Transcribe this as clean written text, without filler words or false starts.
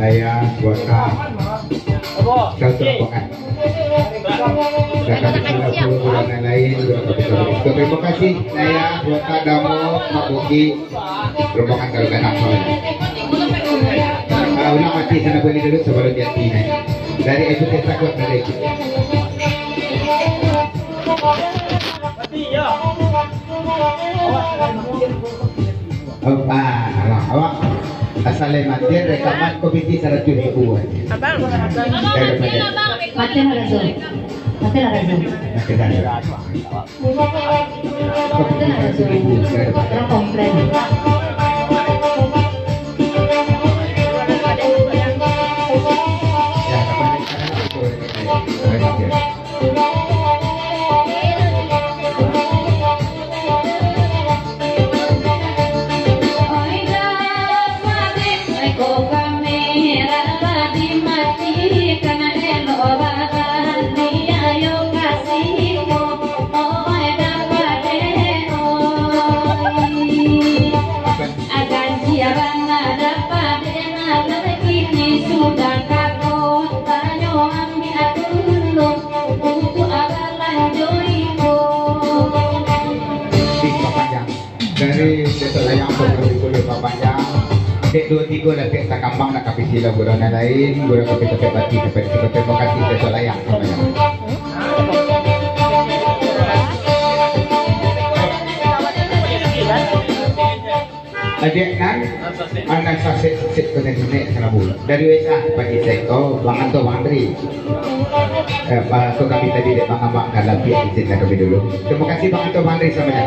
Saya kuasa keserbokan dan lain. Terima kasih saya kuasa Damo Mabuki rombongan Karuganak ulang mati sana beli dulu sebelum jati dari itu kita kuat dari itu awak asal mati rekaman komiti 100.000 Abang. Mati na razon. Mati na razon. Pero kompleto. Dari desa layang seperti kulit panjang, dek 2-3 nanti tak kambang nak kapis sila gurau lain, gurau kapis tapi bati seperti terima kasih desa layang semuanya. Adik kan, anak saset konek kelabu. Dari USA pagi saya, oh bang Anto bang Andri, Pak kami tadi dek bang abang dalam pihak izin kami dulu. Terima kasih bang Anto bang Andri semuanya.